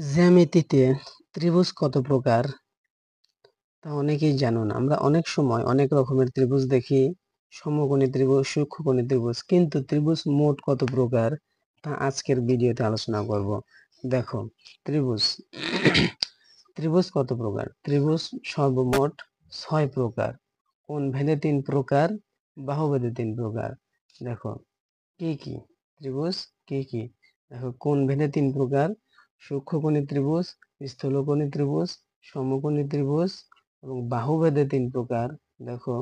জ্যামিতিতে ত্রিভুজ কত প্রকার তা অনেকেই জানো না। আমরা অনেক সময় অনেক রকমের ত্রিভুজ দেখি, সমকোণী ত্রিভুজ, সূক্ষ্মকোণী ত্রিভুজ, কিন্তু ত্রিভুজ মোট কত প্রকার তা আজকের ভিডিওতে আলোচনা করব। দেখো, ত্রিভুজ ত্রিভুজ কত প্রকার? ত্রিভুজ সর্বমোট 6 প্রকার। কোণ ভেদে 3 প্রকার, বাহু ভেদে 3 প্রকার। দেখো কি কি ত্রিভুজ, কি কি দেখো, কোণ ভেদে 3 প্রকার: সূক্ষ্মকোণী ত্রিভুজ, স্থূলকোণী ত্রিভুজ, সমকোণী ত্রিভুজ এবং বাহু ভেদে 3 প্রকার। দেখো,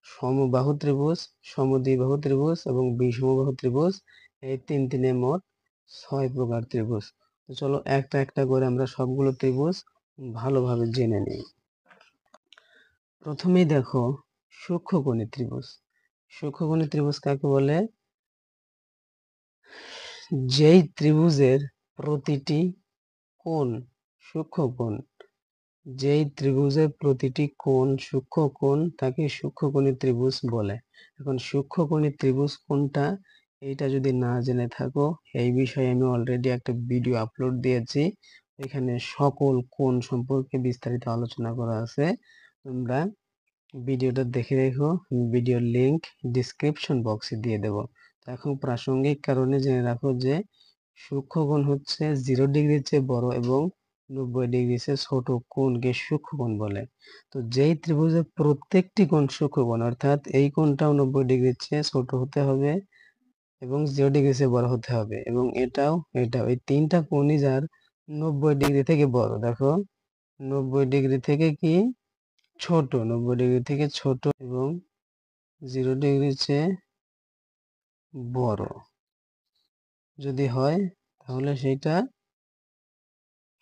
সমবাহু ত্রিভুজ, সমদ্বিবাহু ত্রিভুজ এবং বিষমবাহু ত্রিভুজ। এই তিনে মোট 6 প্রকার ত্রিভুজ। তো চলো একটা একটা করে আমরা সবগুলো ত্রিভুজ ভালোভাবে জেনে নিই। প্রথমেই দেখো সূক্ষ্মকোণী ত্রিভুজ। সূক্ষ্মকোণী ত্রিভুজ কাকে বলে? যেই ত্রিভুজের প্রতিটি কোণ সূক্ষ্মকোণ, যেই ত্রিভুজের প্রতিটি কোণ সূক্ষ্মকোণ তাকে সূক্ষ্মকোণী ত্রিভুজ বলে। এখন সূক্ষ্মকোণী ত্রিভুজ কোনটা, এইটা যদি না জেনে থাকো, এই বিষয়ে আমি অলরেডি একটা ভিডিও আপলোড দিয়েছি। এখানে সকল কোণ সম্পর্কে বিস্তারিত আলোচনা করা আছে, তোমরা ভিডিওটা দেখে রেখো। ভিডিওর লিংক ডিসক্রিপশন বক্সে দিয়ে দেব। এখন প্রাসঙ্গিক কারণে জেনে রাখো যে সূক্ষ্মকোণ হচ্ছে 0 ডিগ্রির চেয়ে বড় এবং 90 ডিগ্রির চেয়ে ছোট কোণকে সূক্ষ্মকোণ বলে। তো যেই ত্রিভুজের প্রত্যেকটি কোণ সূক্ষ্মকোণ, অর্থাৎ এই কোণটাও 90 ডিগ্রির চেয়ে ছোট হতে হবে এবং 0 ডিগ্রির চেয়ে বড় হতে হবে, এবং এটাও এই তিনটা কোণই যার 90 ডিগ্রি থেকে বড়। দেখো, 90 ডিগ্রি থেকে কি ছোট, 90 ডিগ্রি থেকে ছোট এবং 0 ডিগ্রির চেয়ে বড় যদি হয়, তাহলে সেইটা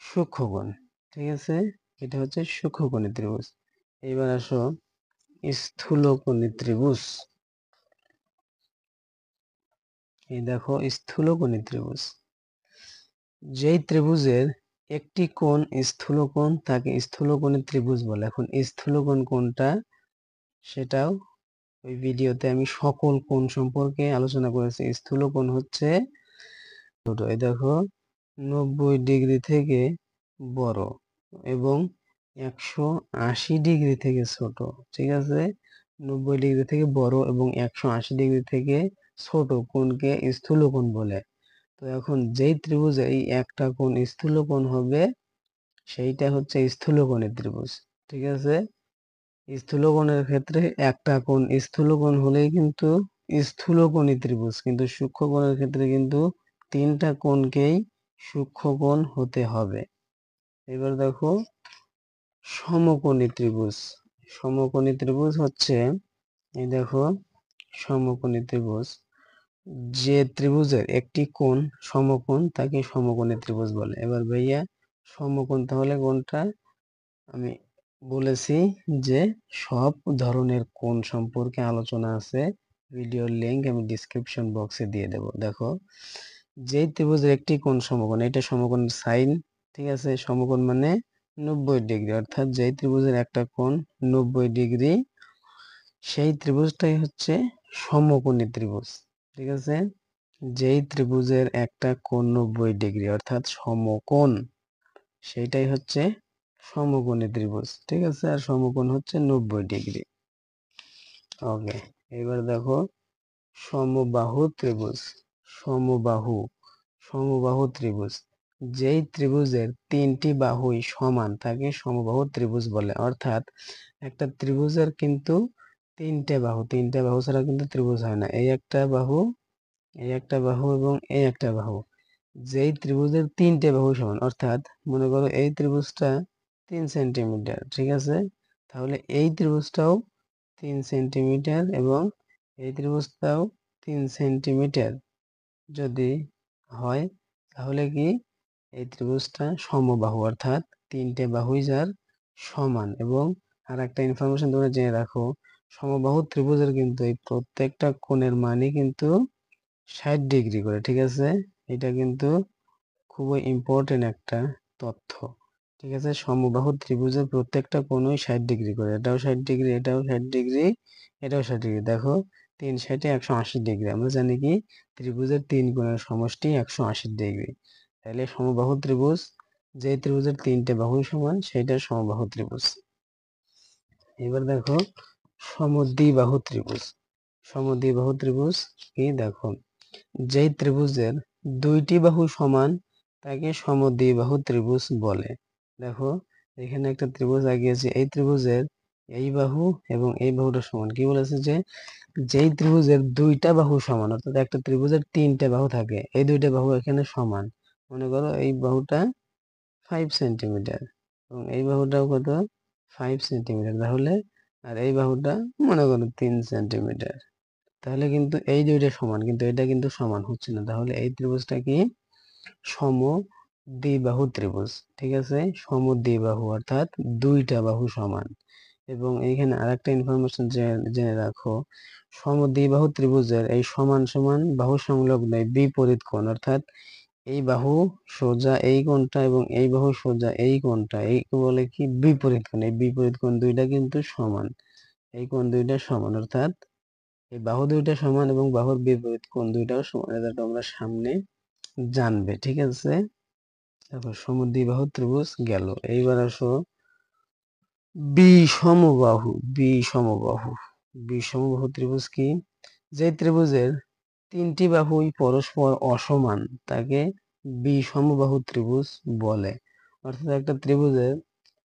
সূক্ষ্মকোণ। ঠিক আছে, এটা হচ্ছে সূক্ষ্মকোণী ত্রিভুজ। এবার আসো স্থূলকোণী ত্রিভুজ। এই দেখো স্থূলকোণী ত্রিভুজ। যেই ত্রিভুজের একটি কোণ স্থূলকোণ তাকে স্থূলকোণী ত্রিভুজ বলে। এখন স্থূলকোণ কোনটা, সেটাও ওই ভিডিওতে আমি সকল কোণ সম্পর্কে আলোচনা করেছি। স্থূলকোণ হচ্ছে ছোট, এই দেখো 90 ডিগ্রি থেকে বড় এবং 180 ডিগ্রি থেকে ছোট। ঠিক আছে, 90 ডিগ্রি থেকে বড় এবং 180 ডিগ্রি থেকে ছোট কোণকে স্থূলকোণ বলে। তো এখন যেই ত্রিভুজে এই একটা কোণ স্থূলকোণ হবে, সেইটা হচ্ছে স্থূলকোণী ত্রিভুজ। ঠিক আছে, স্থূলকোণের ক্ষেত্রে একটা কোণ স্থূলকোণ হলেই কিন্তু স্থূলকোণী ত্রিভুজ, কিন্তু সূক্ষ্মকোণের ক্ষেত্রে কিন্তু তিনটা কোণকেই সূক্ষ্মকোণ হতে হবে। এবার দেখো সমকোণী ত্রিভুজ। সমকোণী ত্রিভুজ হচ্ছে, এই দেখো সমকোণী ত্রিভুজ, যে ত্রিভুজের একটি কোণ সমকোণ তাকে সমকোণী ত্রিভুজ বলে। এবার ভাইয়া সমকোণ তাহলে কোনটা? আমি বলেছি যে সব ধরনের কোণ সম্পর্কে আলোচনা আছে, ভিডিওর লিংক আমি ডিসক্রিপশন বক্সে দিয়ে দেব। দেখো, যেই ত্রিভুজের একটি কোণ সমকোণ, এটা সমকোণের সাইন। ঠিক আছে, সমকোণ মানে 90 ডিগ্রি, অর্থাৎ যেই ত্রিভুজের একটা কোণ 90 ডিগ্রি, সেই ত্রিভুজটাই হচ্ছে সমকোণী ত্রিভুজ। ঠিক আছে, যেই ত্রিভুজের একটা কোণ 90 ডিগ্রি অর্থাৎ সমকোণ, সেইটাই হচ্ছে সমকোণী ত্রিভুজ। ঠিক আছে, আর সমকোণ হচ্ছে 90 ডিগ্রি। ওকে, এবার দেখো সমবাহু ত্রিভুজ। সমবাহু সমবাহু ত্রিভুজ, যেই ত্রিভুজের তিনটি বাহুই সমান তাকে সমবাহু ত্রিভুজ বলে। অর্থাৎ একটা ত্রিভুজের কিন্তু তিনটে বাহু ছাড়া কিন্তু ত্রিভুজ হয় না। এই একটা বাহু, এই একটা বাহু এবং এই একটা বাহু, যেই ত্রিভুজের তিনটে বাহু সমান, অর্থাৎ মনে করো এই ত্রিভুজটা 3 সেন্টিমিটার। ঠিক আছে, তাহলে এই ত্রিভুজটাও 3 সেন্টিমিটার এবং এই ত্রিভুজটাও 3 সেন্টিমিটার যদি হয়, তাহলে কি এই ত্রিভুজটা সমবাহু, অর্থাৎ তিনটে বাহুই যার সমান। এবং আর একটা ইনফরমেশন তোমরা জেনে রাখো, সমবাহু ত্রিভুজের কিন্তু এই প্রত্যেকটা কোণের মানই কিন্তু 60 ডিগ্রি করে। ঠিক আছে, এটা কিন্তু খুবই ইম্পর্টেন্ট একটা তথ্য। ঠিক আছে, সমবাহু ত্রিভুজের প্রত্যেকটা কোণই 60 ডিগ্রি করে। এটাও 60 ডিগ্রি, এটাও 60 ডিগ্রি, এটাও 60 ডিগ্রি। দেখো 3 60 180 ডিগ্রি। আমরা জানি কি ত্রিভুজের তিন কোণের সমষ্টি 180 ডিগ্রি। তাহলে সমবাহু ত্রিভুজ যে ত্রিভুজের 3টে বাহু সমান সেটা সমবাহু ত্রিভুজ। এবার দেখো সমদ্বিবাহু ত্রিভুজ। সমদ্বিবাহু ত্রিভুজ কি দেখো, যেই ত্রিভুজের 2টি বাহু সমান তাকে সমদ্বিবাহু ত্রিভুজ বলে। দেখো এখানে একটা ত্রিভুজ আঁকিয়েছি, এই ত্রিভুজের এই বাহু এবং এই বাহুটা সমান। কি বলেছে যে যেই ত্রিভুজের 2টা বাহু সমান, অর্থাৎ একটা ত্রিভুজের 3টে বাহু থাকে, এই 2টা বাহু এখানে সমান। মনে করো এই বাহুটা 5 সেন্টিমিটার এবং এই বাহুটাও কত 5 সেন্টিমিটার, তাহলে আর এই বাহুটা মনে করো 3 সেন্টিমিটার, তাহলে কিন্তু এই দুইটা সমান, কিন্তু এটা কিন্তু সমান হচ্ছে না। তাহলে এই ত্রিভুজটা কি সমদ্বিবাহু ত্রিভুজ। ঠিক আছে, সমদ্বিবাহু অর্থাৎ 2টা বাহু সমান। এবং এইখানে আরেকটা ইনফরমেশন জেনে রাখো, সমদ্বিবাহু ত্রিভুজের এই সমান সমান বাহু সংলগ্ন বিপরীত কোণ, অর্থাৎ এই বাহু সোজা এই কোণটা এবং এই বাহু সোজা এই কোণটা, এই বলে কি বিপরীত কোণ। এই বিপরীত কোণ দুইটা কিন্তু সমান, এই কোণ দুইটা সমান, অর্থাৎ এই বাহু দুইটা সমান এবং বাহুর বিপরীত কোণ দুইটাও সমান। এটা তোমরা সামনে জানবে। ঠিক আছে, তারপর সমদ্বিবাহু ত্রিভুজ গেল। এইবার আসো বিষমবাহু। বিষমবাহু বিষমবাহু ত্রিভুজ কি, যে ত্রিভুজের 3টি বাহুই পরস্পর অসমান তাকে বিষমবাহু ত্রিভুজ বলে। অর্থাৎ একটা ত্রিভুজের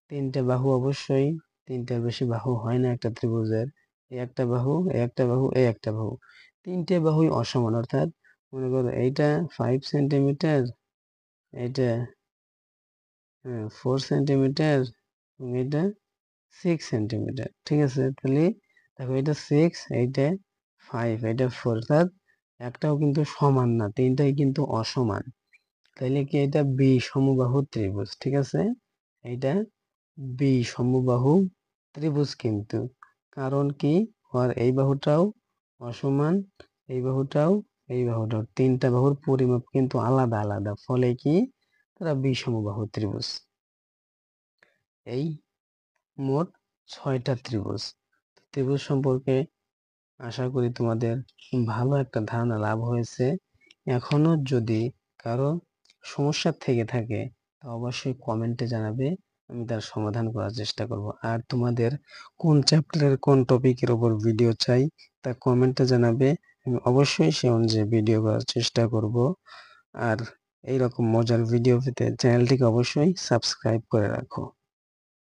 3টে বাহু, অবশ্যই 3টার বেশি বাহু হয় না একটা ত্রিভুজের। এই একটা বাহু, এই একটা বাহু, এই একটা বাহু, 3টে বাহুই অসমান। অর্থাৎ মনে করো এইটা 5 সেন্টিমিটার, এইটা 4 সেন্টিমিটার এবং এটা 6 সেন্টিমিটার। ঠিক আছে, তাহলে দেখো এটা 6, এইটা 5, এটা 4, অর্থাৎ একটাও কিন্তু সমান না, 3টাই কিন্তু অসমান। তাইলে কি এটা বিষমবাহু ত্রিভুজ। ঠিক আছে, এইটা বিষমবাহু ত্রিভুজ কিন্তু, কারণ কি আর এই বাহুটাও অসমান, এই বাহুটাও, এই বাহুটাও, 3টা বাহুর পরিমাপ কিন্তু আলাদা আলাদা, ফলে কি তারা বিষমবাহু ত্রিভুজ। এই মোট 6টা ত্রিভুজ। ত্রিভুজ সম্পর্কে আশা করি তোমাদের ভালো একটা ধারণা লাভ হয়েছে। এখনো যদি কারো সমস্যা থেকে থাকে তা অবশ্যই কমেন্টে জানাবে, আমি তার সমাধান করার চেষ্টা করব। আর তোমাদের কোন চ্যাপ্টারের কোন টপিকের উপর ভিডিও চাই তা কমেন্টে জানাবে, আমি অবশ্যই সে অনুযায়ী ভিডিও করার চেষ্টা করব। আর এইরকম মজার ভিডিও পেতে চ্যানেলটিকে অবশ্যই সাবস্ক্রাইব করে রাখো।